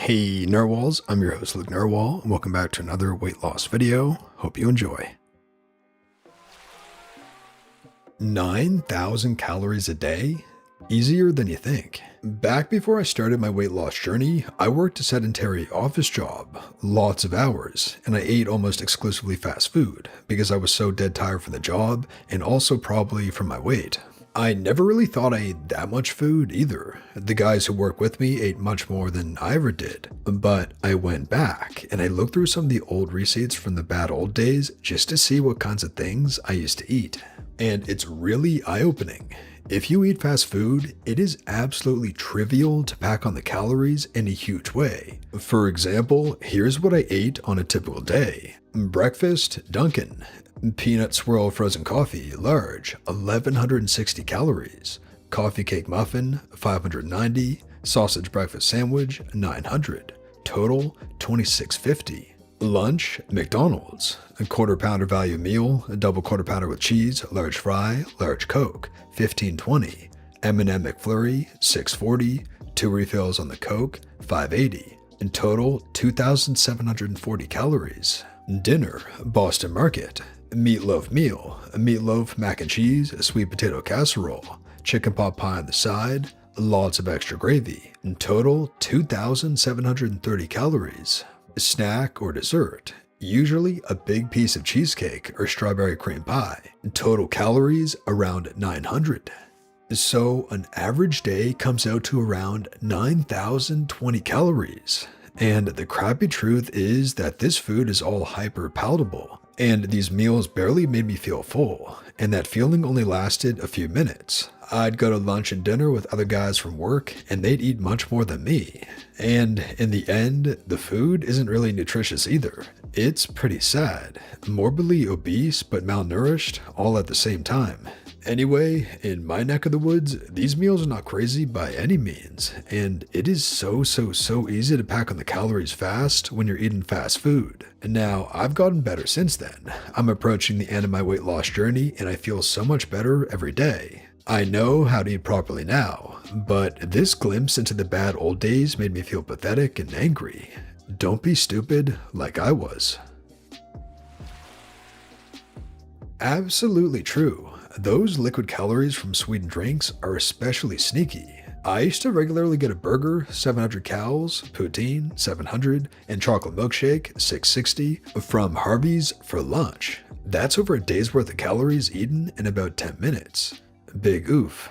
Hey Narwhals, I'm your host Luke Narwhal, and welcome back to another weight loss video. Hope you enjoy. 9,000 calories a day? Easier than you think. Back before I started my weight loss journey, I worked a sedentary office job, lots of hours, and I ate almost exclusively fast food because I was so dead tired from the job and also probably from my weight. I never really thought I ate that much food either. The guys who work with me ate much more than I ever did. But I went back and I looked through some of the old receipts from the bad old days just to see what kinds of things I used to eat. And it's really eye-opening. If you eat fast food, it is absolutely trivial to pack on the calories in a huge way. For example, here's what I ate on a typical day. Breakfast, Dunkin'. Peanut swirl frozen coffee, large, 1160 calories. Coffee cake muffin, 590. Sausage breakfast sandwich, 900. Total, 2650. Lunch, McDonald's. A quarter pounder value meal, a double quarter pounder with cheese, large fry, large Coke, 1520. M&M McFlurry, 640. 2 refills on the Coke, 580. In total, 2,740 calories. Dinner, Boston Market. Meatloaf meal, a meatloaf, mac and cheese, a sweet potato casserole, chicken pot pie on the side, lots of extra gravy. In total, 2,730 calories. Snack or dessert, usually a big piece of cheesecake or strawberry cream pie. Total calories around 900. So an average day comes out to around 9,020 calories. And the crappy truth is that this food is all hyper palatable. And these meals barely made me feel full, and that feeling only lasted a few minutes. I'd go to lunch and dinner with other guys from work, and they'd eat much more than me. And in the end, the food isn't really nutritious either. It's pretty sad. Morbidly obese but malnourished all at the same time. Anyway, in my neck of the woods, these meals are not crazy by any means, and it is so easy to pack on the calories fast when you're eating fast food. Now, I've gotten better since then. I'm approaching the end of my weight loss journey, and I feel so much better every day. I know how to eat properly now, but this glimpse into the bad old days made me feel pathetic and angry. Don't be stupid like I was. Absolutely true. Those liquid calories from sweetened drinks are especially sneaky. I used to regularly get a burger, 700 calories, poutine, 700, and chocolate milkshake, 660, from Harvey's for lunch. That's over a day's worth of calories eaten in about 10 minutes. Big oof.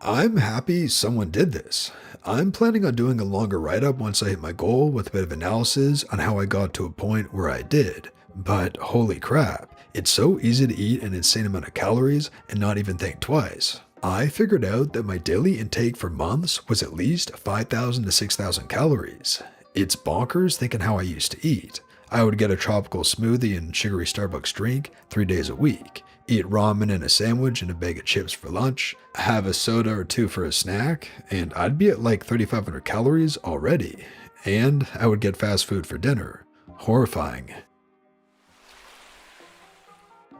I'm happy someone did this. I'm planning on doing a longer write-up once I hit my goal with a bit of analysis on how I got to a point where I did. But holy crap, it's so easy to eat an insane amount of calories and not even think twice. I figured out that my daily intake for months was at least 5,000 to 6,000 calories. It's bonkers thinking how I used to eat. I would get a tropical smoothie and sugary Starbucks drink 3 days a week, eat ramen and a sandwich and a bag of chips for lunch, have a soda or 2 for a snack, and I'd be at like 3,500 calories already. And I would get fast food for dinner. Horrifying.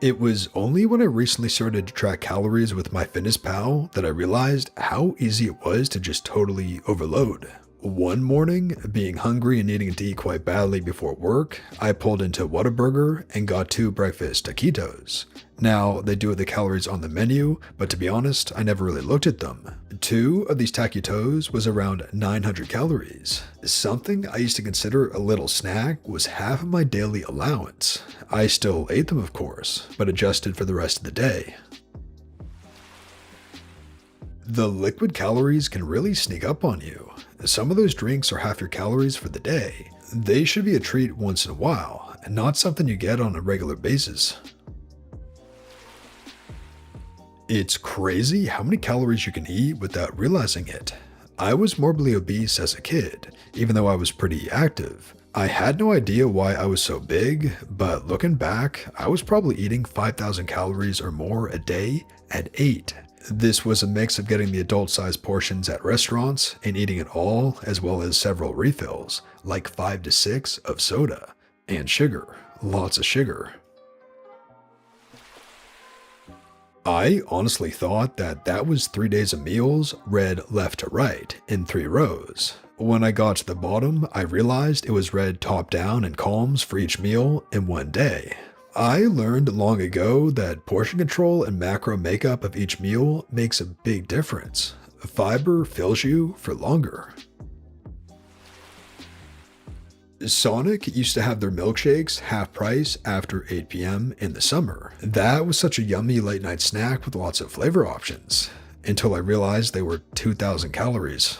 It was only when I recently started to track calories with MyFitnessPal that I realized how easy it was to just totally overload. One morning, being hungry and needing to eat quite badly before work, I pulled into Whataburger and got 2 breakfast taquitos. Now, they do have the calories on the menu, but to be honest, I never really looked at them. 2 of these taquitos was around 900 calories. Something I used to consider a little snack was half of my daily allowance. I still ate them, of course, but adjusted for the rest of the day. The liquid calories can really sneak up on you. Some of those drinks are half your calories for the day. They should be a treat once in a while, and not something you get on a regular basis. It's crazy how many calories you can eat without realizing it. I was morbidly obese as a kid, even though I was pretty active. I had no idea why I was so big, but looking back, I was probably eating 5,000 calories or more a day at 8. This was a mix of getting the adult-sized portions at restaurants and eating it all, as well as several refills, like 5 to 6 of soda. And sugar. Lots of sugar. I honestly thought that that was 3 days of meals read left to right in 3 rows. When I got to the bottom, I realized it was read top down in columns for each meal in one day. I learned long ago that portion control and macro makeup of each meal makes a big difference. Fiber fills you for longer. Sonic used to have their milkshakes half price after 8 p.m. in the summer. That was such a yummy late night snack with lots of flavor options, until I realized they were 2,000 calories.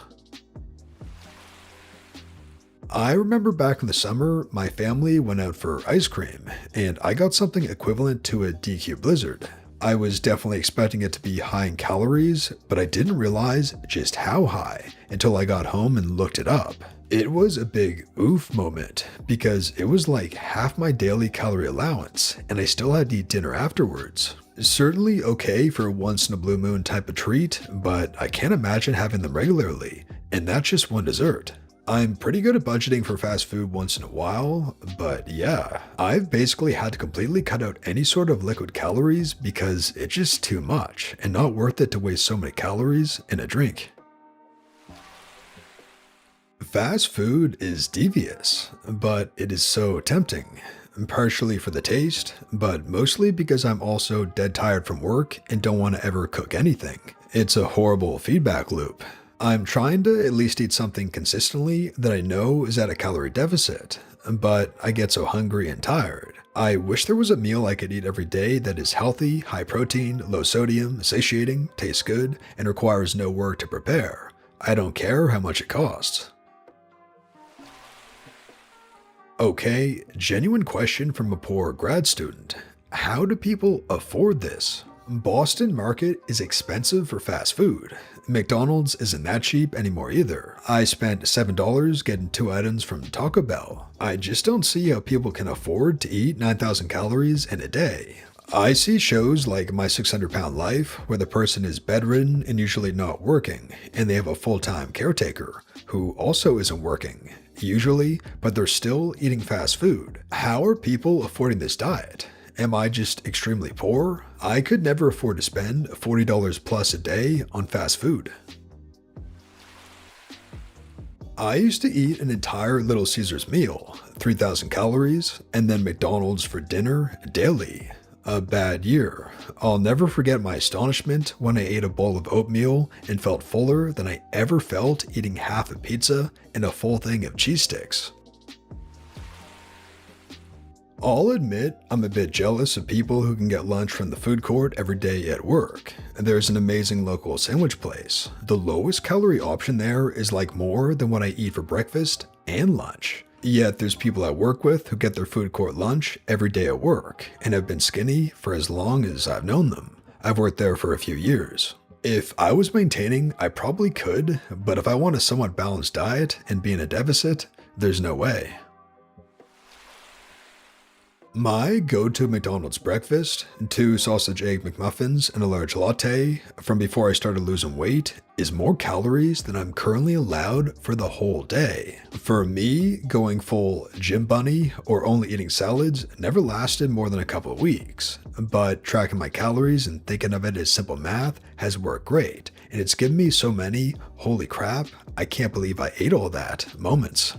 I remember back in the summer, my family went out for ice cream, and I got something equivalent to a DQ Blizzard. I was definitely expecting it to be high in calories, but I didn't realize just how high until I got home and looked it up. It was a big oof moment because it was like half my daily calorie allowance, and I still had to eat dinner afterwards. Certainly okay for a once in a blue moon type of treat, but I can't imagine having them regularly, and that's just one dessert. I'm pretty good at budgeting for fast food once in a while, but yeah, I've basically had to completely cut out any sort of liquid calories because it's just too much and not worth it to waste so many calories in a drink. Fast food is devious, but it is so tempting. Partially for the taste, but mostly because I'm also dead tired from work and don't want to ever cook anything. It's a horrible feedback loop. I'm trying to at least eat something consistently that I know is at a calorie deficit, but I get so hungry and tired. I wish there was a meal I could eat every day that is healthy, high protein, low sodium, satiating, tastes good, and requires no work to prepare. I don't care how much it costs. Okay, genuine question from a poor grad student. How do people afford this? Boston Market is expensive for fast food. McDonald's isn't that cheap anymore either. I spent $7 getting 2 items from Taco Bell. I just don't see how people can afford to eat 9,000 calories in a day. I see shows like My 600-Pound Life where the person is bedridden and usually not working, and they have a full-time caretaker who also isn't working, usually, but they're still eating fast food. How are people affording this diet? Am I just extremely poor? I could never afford to spend $40 plus a day on fast food. I used to eat an entire Little Caesars meal, 3,000 calories, and then McDonald's for dinner daily. A bad year. I'll never forget my astonishment when I ate a bowl of oatmeal and felt fuller than I ever felt eating half a pizza and a full thing of cheese sticks. I'll admit I'm a bit jealous of people who can get lunch from the food court every day at work. There's an amazing local sandwich place. The lowest calorie option there is like more than what I eat for breakfast and lunch. Yet there's people I work with who get their food court lunch every day at work and have been skinny for as long as I've known them. I've worked there for a few years. If I was maintaining, I probably could, but if I want a somewhat balanced diet and be in a deficit, there's no way. My go-to McDonald's breakfast, 2 sausage egg McMuffins and a large latte from before I started losing weight, is more calories than I'm currently allowed for the whole day. For me, going full gym bunny or only eating salads never lasted more than a couple of weeks, but tracking my calories and thinking of it as simple math has worked great, and it's given me so many, holy crap, I can't believe I ate all that moments.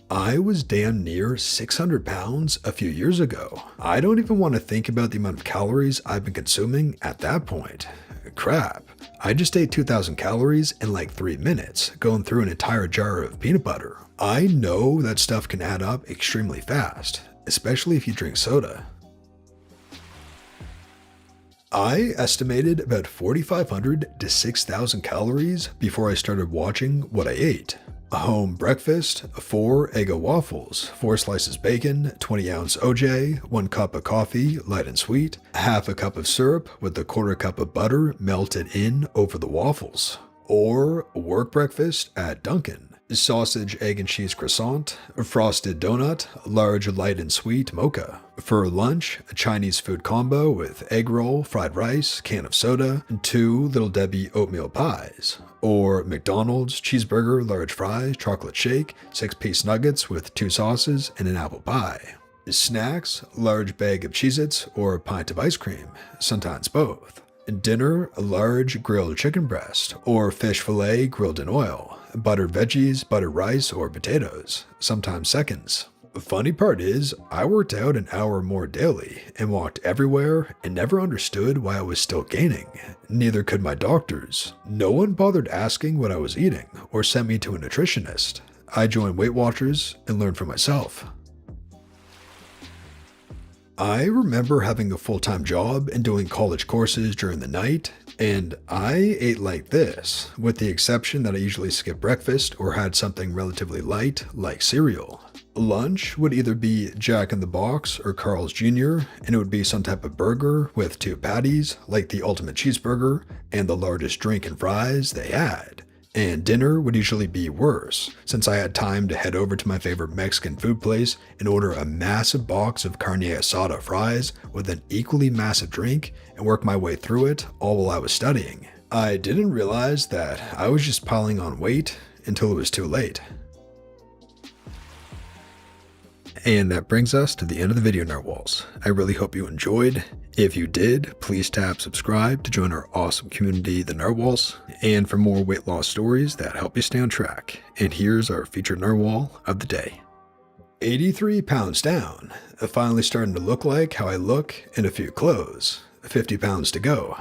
I was damn near 600 pounds a few years ago. I don't even want to think about the amount of calories I've been consuming at that point. Crap, I just ate 2,000 calories in like 3 minutes, going through an entire jar of peanut butter. I know that stuff can add up extremely fast, especially if you drink soda. I estimated about 4,500 to 6,000 calories before I started watching what I ate. A home breakfast, 4 Eggo waffles, 4 slices bacon, 20-ounce OJ, 1 cup of coffee, light and sweet, half a cup of syrup with a quarter cup of butter melted in over the waffles. Or work breakfast at Dunkin'. Sausage, egg and cheese croissant, frosted donut, large light and sweet mocha. For lunch, a Chinese food combo with egg roll, fried rice, can of soda, and 2 Little Debbie oatmeal pies. Or McDonald's, cheeseburger, large fries, chocolate shake, 6-piece nuggets with 2 sauces, and an apple pie. Snacks, large bag of Cheez-Its or a pint of ice cream, sometimes both. Dinner, a large grilled chicken breast or fish fillet grilled in oil. Buttered veggies, buttered rice or potatoes, sometimes seconds. The funny part is, I worked out an hour or more daily and walked everywhere and never understood why I was still gaining. Neither could my doctors. No one bothered asking what I was eating or sent me to a nutritionist. I joined Weight Watchers and learned for myself. I remember having a full-time job and doing college courses during the night, and I ate like this, with the exception that I usually skipped breakfast or had something relatively light like cereal. Lunch would either be Jack in the Box or Carl's Jr., and it would be some type of burger with 2 patties, like the ultimate cheeseburger, and the largest drink and fries they had. And dinner would usually be worse, since I had time to head over to my favorite Mexican food place and order a massive box of carne asada fries with an equally massive drink and work my way through it all while I was studying. I didn't realize that I was just piling on weight until it was too late. And that brings us to the end of the video, Narwhals. I really hope you enjoyed. If you did, please tap subscribe to join our awesome community, the Narwhals, and for more weight loss stories that help you stay on track. And here's our featured Narwhal of the day. 83 pounds down, finally starting to look like how I look in a few clothes. 50 pounds to go.